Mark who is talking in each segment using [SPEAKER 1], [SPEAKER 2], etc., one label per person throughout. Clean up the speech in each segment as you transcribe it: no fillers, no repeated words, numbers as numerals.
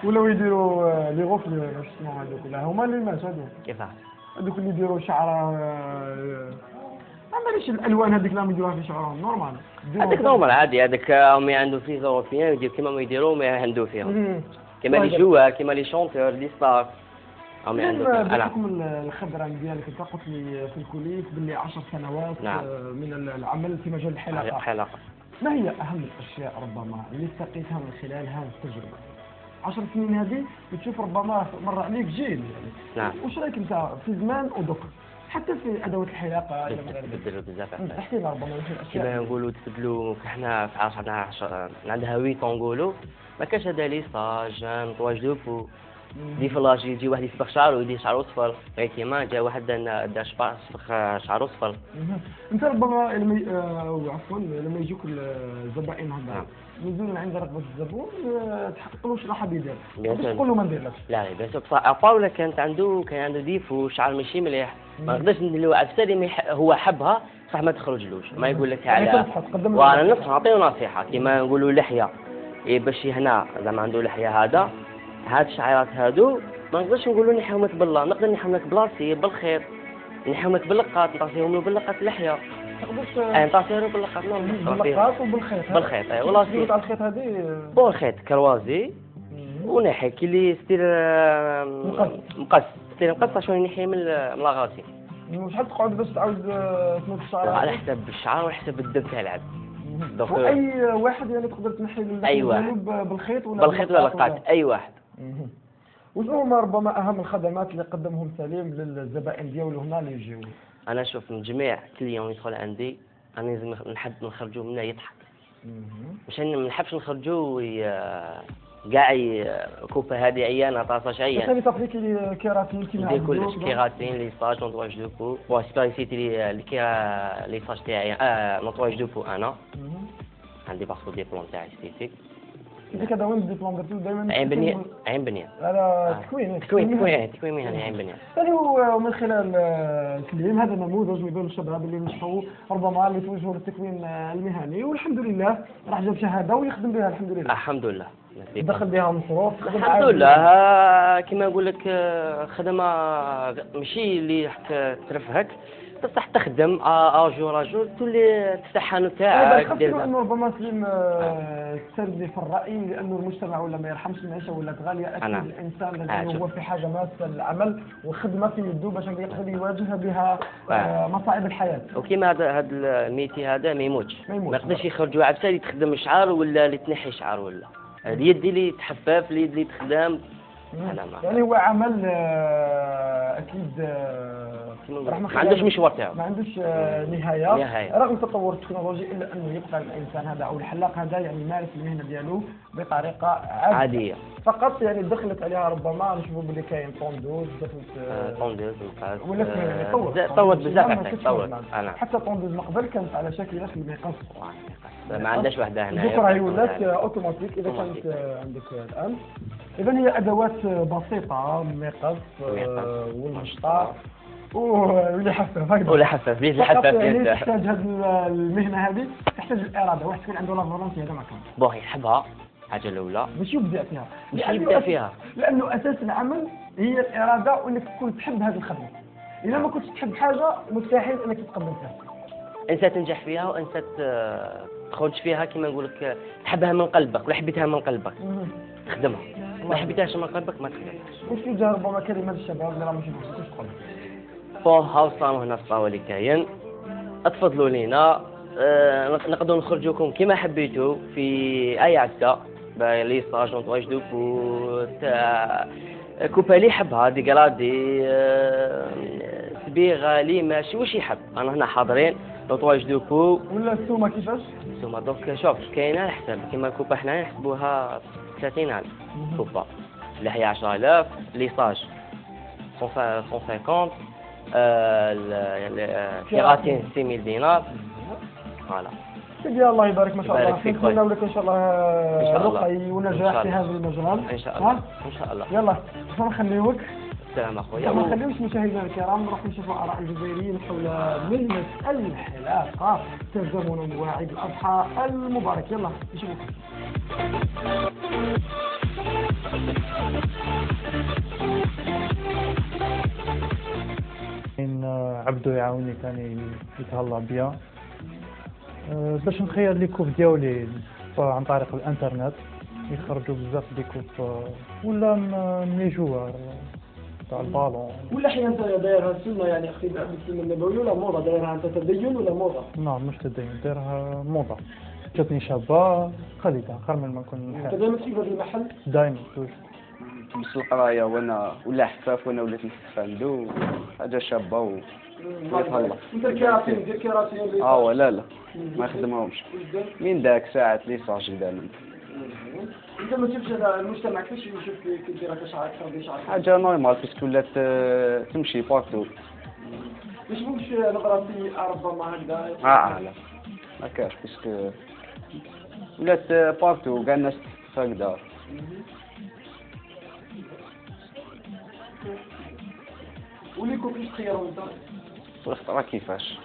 [SPEAKER 1] ولاو يديروا لي غوف واش اسمهم هذوك لا هما اللي مات هذوك
[SPEAKER 2] كيفاه؟
[SPEAKER 1] هذوك اللي يديروا شعر ما ماليش الالوان هذيك اللي يديروها في شعرهم نورمال
[SPEAKER 2] هذاك نورمال عادي، هذاك هما عنده في زوروفيان يدير كيما ما يديروا ما عنده فيهم، كيما لي جوار كيما لي شونتور لي ستار هما عنده فيهم.
[SPEAKER 1] بحكم الخبره ديالك انت قلت لي في الكلية باللي 10 سنوات
[SPEAKER 2] نعم.
[SPEAKER 1] من العمل في مجال الحلاقه. ما هي اهم الاشياء ربما اللي استقيتها من خلال هذه التجربه؟ 10 سنين هذه بتشوف ربما مر عليك جيل يعني.
[SPEAKER 2] نعم.
[SPEAKER 1] واش رايك انت في زمان ودوك حتى في ادوات الحلاقه الى غير ذلك؟
[SPEAKER 2] تبدلوا بزاف.
[SPEAKER 1] احكي لنا ربما واش الاشياء
[SPEAKER 2] كيما نقولوا تبدلوا حنا في عصرنا عندها 8 نقولوا ما كانش هذا لي ستاج طواج دو بو دي فلاج يجي واحد يصبغ شعره ويدير شعره صفر غير كيما جا واحد دار صبغ شعره صفر.
[SPEAKER 1] انت ربما عفوا لما يجوك الزبائن هذا يزول عند رغبه الزبون تحقق له شنو حاب يدير باش تقول له ما نديرلكش. لا
[SPEAKER 2] بس باولا كان عنده ديفو شعر ماشي مليح ما نقدرش ندير له عفسه هو حبها صح ما تخرجلوش ما يقول لك على وانا نصح نعطيه نصيحه كيما نقولوا لحيه باش هنا زعما عنده لحيه هاد الشعيرات هادو ما نقدرش نقولوا نحيهم لك بالله نقدر نحيهم لك بلاصي بالخيط نحيهم لك باللقاط نعطيهم له باللقاط اللحيه نعطيه له باللقاط
[SPEAKER 1] باللقاط وبالخيط
[SPEAKER 2] بالخيط اي والله
[SPEAKER 1] تاع الخيط هذه
[SPEAKER 2] بالخيط كروازي ونحي كي اللي ستير مقص ستير مقص شويه نحي من لاغاسي.
[SPEAKER 1] شحال تقعد باش تعاود تنوض الشعر؟
[SPEAKER 2] على حسب الشعر وعلى حسب الدب تاع العبد.
[SPEAKER 1] واي واحد يعني تقدر تنحي
[SPEAKER 2] له
[SPEAKER 1] بالخيط ولا
[SPEAKER 2] باللقاط اي واحد.
[SPEAKER 1] وشنو هما ربما اهم الخدمات اللي قدمهم سليم للزبائن ديالو هنا اللي يجيو؟
[SPEAKER 2] انا نشوف من جميع كليون يدخل عندي انا لازم نحب نخرجوا منه يضحك مش ما نحبش نخرجوا كاع كوبا هذه عيانه طاسه عيانه
[SPEAKER 1] ثاني تابليك لي كيراتين كيما
[SPEAKER 2] ندير كلش كيراتين لي ستاج نطواج دو بو وسبيسيتي لي ستاج تاعي نطواج دو بو انا عندي باسبور ديبلوم تاع استيتيك.
[SPEAKER 1] هذاك هذا وين الدبلوم درتو دائما
[SPEAKER 2] عين بنيان
[SPEAKER 1] على
[SPEAKER 2] تكوين مهني عين بنيان.
[SPEAKER 1] ثاني ومن خلال الكليم هذا نموذج من بين الشباب اللي نجحوا ربما اللي توجهوا للتكوين المهني والحمد لله راح جاب شهاده ويخدم بها الحمد لله.
[SPEAKER 2] الحمد لله
[SPEAKER 1] دخل بها مصروف
[SPEAKER 2] الحمد لله كما نقول لك خدمه ماشي اللي ترفهك تصح تخدم اجور تولي تستحن تاعك
[SPEAKER 1] دير انه ربما سليم تسردني في الراي لانه المجتمع ولا ما يرحمش المعيشه ولا غاليه اكيد الانسان لازم هو في حاجه ماسه للعمل والخدمه في يده باش يقدر يواجه بها مصاعب الحياه.
[SPEAKER 2] وكيما هذا الميتي هذا ما يموتش ما يقدرش يخرجوا عبسه اللي تخدم الشعر ولا اللي تنحي شعر ولا اليد اللي تحفاف اليد اللي تخدم
[SPEAKER 1] يعني هو عمل اكيد
[SPEAKER 2] ما عندوش مشوار تاعو
[SPEAKER 1] ما عندوش نهايه رغم تطور التكنولوجيا الا انه يبقى الانسان هذا او الحلاق هذا يعني يمارس المهنه ديالو بطريقه عاديه فقط يعني دخلت عليها ربما نشوفوا باللي كاين طوندوز
[SPEAKER 2] طوندوز
[SPEAKER 1] ولا يعني
[SPEAKER 2] طورت بزاف
[SPEAKER 1] حتى طوندوز من قبل كانت على شكل المقص
[SPEAKER 2] ما عندهاش وحده هنا
[SPEAKER 1] بكره هي ولات اوتوماتيك اذا كانت عندك الان. اذا هي ادوات بسيطه المقص والمشطار واللي حفاف هكذا
[SPEAKER 2] ولا حفاف ليه الحفاف
[SPEAKER 1] يعني تحتاج هذه المهنه هذه تحتاج الاراده واحد تكون عنده لا فولونتي هذا ما كان
[SPEAKER 2] بون يحبها الحاجه الاولى
[SPEAKER 1] باش يبدا فيها لانه اساس العمل هي الاراده وانك تكون تحب هذه الخدمه. اذا ما كنتش تحب حاجه مستحيل انك تتقدم فيها.
[SPEAKER 2] انت تنجح فيها وانت تخرج فيها كما نقول لك تحبها من قلبك ولا حبيتها من قلبك تخدمها ما حبيتهاش من قلبك ما تخدمهاش.
[SPEAKER 1] واش توجه ربما كلمه للشباب اللي راهم يشوفوا واش تقول؟
[SPEAKER 2] هاوصلوا هنا في الطاولة كاين اتفضلوا لينا نقدروا نخرجوكم كما حبيتوا في اي عده لي ستاج نطواج دو بو كوبا اللي يحبها ديكرادي صبيغه لي ماشي واش يحب انا هنا حاضرين نطواج دو بو.
[SPEAKER 1] ولا السومه كيفاش؟
[SPEAKER 2] السومه دوك شوف كاينه على حساب كيما كوبا حنا نحسبوها 30000 كوبا اللي هي 10000 لي ستاج 150 كيراتين 6000 دينار فوالا.
[SPEAKER 1] سيدي الله يبارك ما شاء الله نتمنى لك ان شاء الله رقي ونجاح في هذا المجال
[SPEAKER 2] ان شاء الله ان شاء الله.
[SPEAKER 1] يلا نخليوك
[SPEAKER 2] السلام اخويا
[SPEAKER 1] ما نخليوش مشاهدينا الكرام نروح نشوفوا اراء الجزائريين حول مهنه الحلاقه تزامن مواعيد الاضحى المبارك. يلا نشوفوا
[SPEAKER 3] عبدو يعاوني كان يتهلا بيا باش نخير لي كوب ديالي عن طريق الانترنت يخرجوا بزاف دي كوب ولا نيجوار تاع البالون.
[SPEAKER 1] ولا حين انت دايرها سنه يعني اختي بالسنه النبويه ولا موضه دايرها انت تدين ولا موضه؟
[SPEAKER 3] نعم مش تدين دايرها موضه. جاتني شابه خليتها خير من ما نكون
[SPEAKER 1] انت دائما تجي في هذا المحل؟
[SPEAKER 3] دائما توج
[SPEAKER 4] بس القرايه وانا ولا حفاف وانا وليت نحف عنده حاجه شابه و يتهلا.
[SPEAKER 1] انت الكراسي دير كراسي اللي
[SPEAKER 4] ولا لا ما يخدمهمش من داك ساعات لي صاج قدام.
[SPEAKER 1] انت ما تشوفش هذا المجتمع كيفاش يشوف كي دير هكا شعرك خاوي شعرك؟
[SPEAKER 4] حاجه نورمال باسكو ولات تمشي بارتو.
[SPEAKER 1] مش ممكن نقرا في ربما هكذا؟
[SPEAKER 4] لا ما كاش باسكو ولات بارتو كاع الناس هكذا.
[SPEAKER 1] وليكم كيف تخيروا انت؟
[SPEAKER 4] اختار كيفاش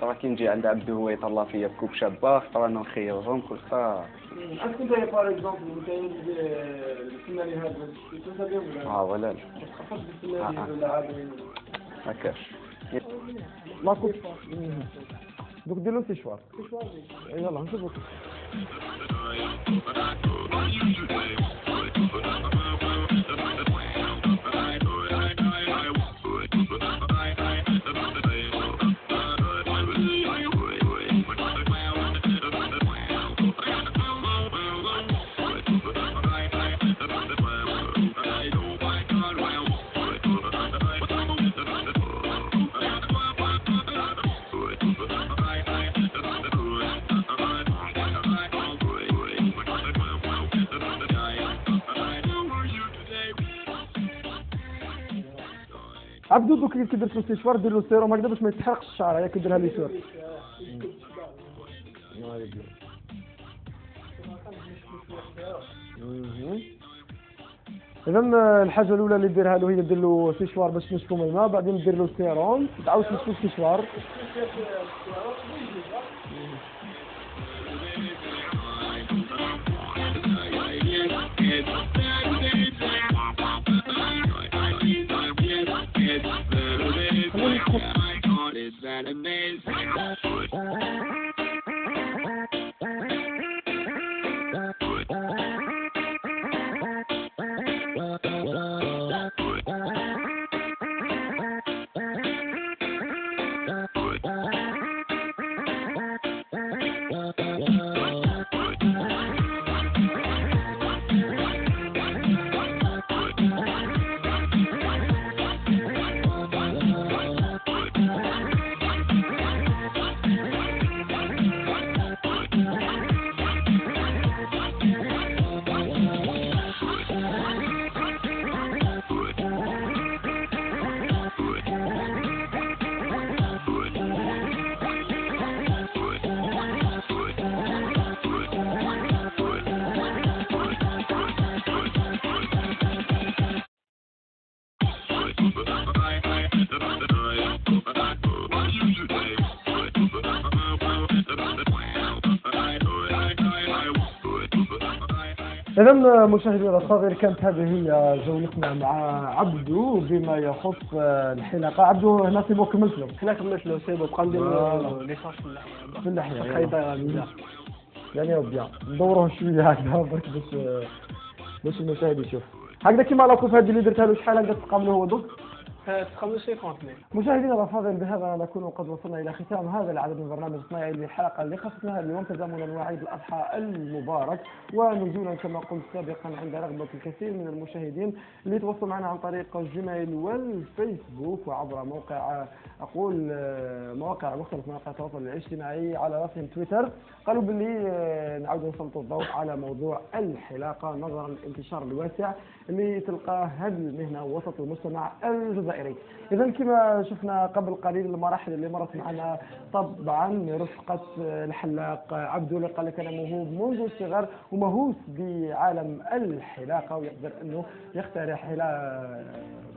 [SPEAKER 4] ترى كي نجي عند عبدو هو يطلع فيا بكوب شابه اختار انا نخيرهم كل خا.
[SPEAKER 1] اسكو انت باغ اكزومبل انت الفناني هذا تنسى بهم ولا؟
[SPEAKER 4] ولا لا
[SPEAKER 1] تخفض بالفناني ولا عادي؟
[SPEAKER 4] ما كاش
[SPEAKER 1] ما كنت دوك ديروا سيشوار يلا نشوفوا. عبدو دوك اللي كيدير في السيشوار دير له سيروم هكذا باش ما يتحرقش الشعر هيا كيديرها لي سور. اذا الحاجه الاولى اللي ديرها له هي دير له سيشوار باش تنشفو من الماء بعدين دير له سيروم تعاود تنشفو السيشوار. إذا مشاهدينا الصغير كانت هذه هي جولتنا مع عبدو بما يخص الحلاقة. عبدو هنا سيبو كملت له.
[SPEAKER 5] هنا كملت له سيبو بقى نديرو ليسانس
[SPEAKER 1] في اللحية.
[SPEAKER 5] خيطة
[SPEAKER 1] يعني بيان ندوروه شوية هكذا برك باش المشاهد يشوف. هكذا كيما لاكوف هذه اللي درتها له شحال هكذا تقام له هو دوك؟
[SPEAKER 5] تقام 50
[SPEAKER 1] مشاهدينا الافاضل بهذا نكون قد وصلنا الى ختام هذا العدد من برنامج صناعي للحلقه اللي خصصناها اليوم تزامنا مع عيد الاضحى المبارك ونزولا كما قلت سابقا عند رغبه الكثير من المشاهدين اللي تواصلوا معنا عن طريق الجيميل والفيسبوك وعبر مواقع مختلفه مواقع التواصل الاجتماعي على راسهم تويتر. قالوا باللي نعود نسلط الضوء على موضوع الحلاقه نظرا للانتشار الواسع اللي تلقاه هذه المهنه وسط المجتمع الجزائري. إذا كما شفنا قبل قليل المراحل اللي مرت معنا طبعا رفقة الحلاق عبدو اللي قال لك أنا موهوب منذ الصغر ومهووس بعالم الحلاقة ويقدر أنه يخترع حلاقة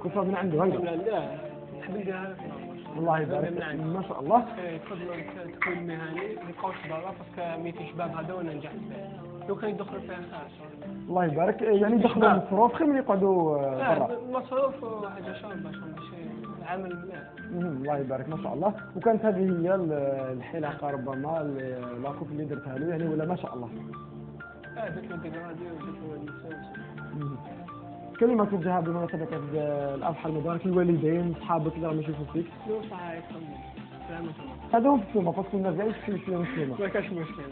[SPEAKER 1] كفر من عنده.
[SPEAKER 5] لا حبيبي
[SPEAKER 1] الله يبارك ما شاء الله.
[SPEAKER 5] تفضلوا تكون مهني ما يبقاوش برا باسكو ميتي شباب هذا وننجح. لو كان يدخل فيها خارج.
[SPEAKER 1] الله يبارك، يعني يدخلوا مصروف خير من يقعدوا برا.
[SPEAKER 5] مصروف حاجة شابة عشان شيء عمل مليح.
[SPEAKER 1] الله يبارك ما شاء الله. وكانت هذه هي الحلاقة ربما لاكوب اللي درتها له يعني، ولا ما شاء الله؟
[SPEAKER 5] درت له ديكرادي ودرت له النساء.
[SPEAKER 1] كلمة توجهها بمناسبة الأضحى المبارك للوالدين أصحابك اللي راهم يشوفوا فيك.
[SPEAKER 5] شنو صحيح يفهمني.
[SPEAKER 1] هذا هو في السومة، باسكو الناس كاع يشوفوا في السومة.
[SPEAKER 5] ما كاش مشكل.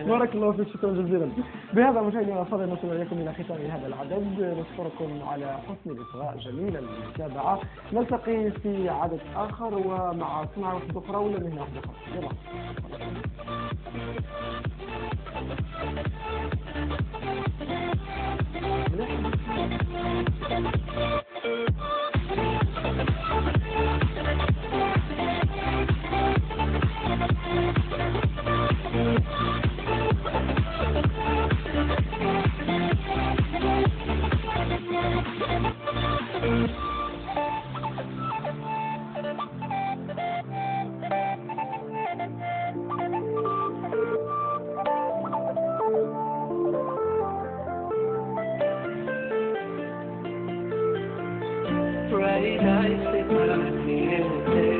[SPEAKER 1] بارك الله فيك، شكرا جزيلا. بهذا مشاهدينا الفاضل نصل اليكم الى ختام هذا العدد، نشكركم على حسن الاصغاء، جميل المتابعه. نلتقي في عدد اخر ومع صناعه واحده اخرى ولا مهنه واحده اخرى. يلا.
[SPEAKER 6] Bright eyes, they burn me in the day.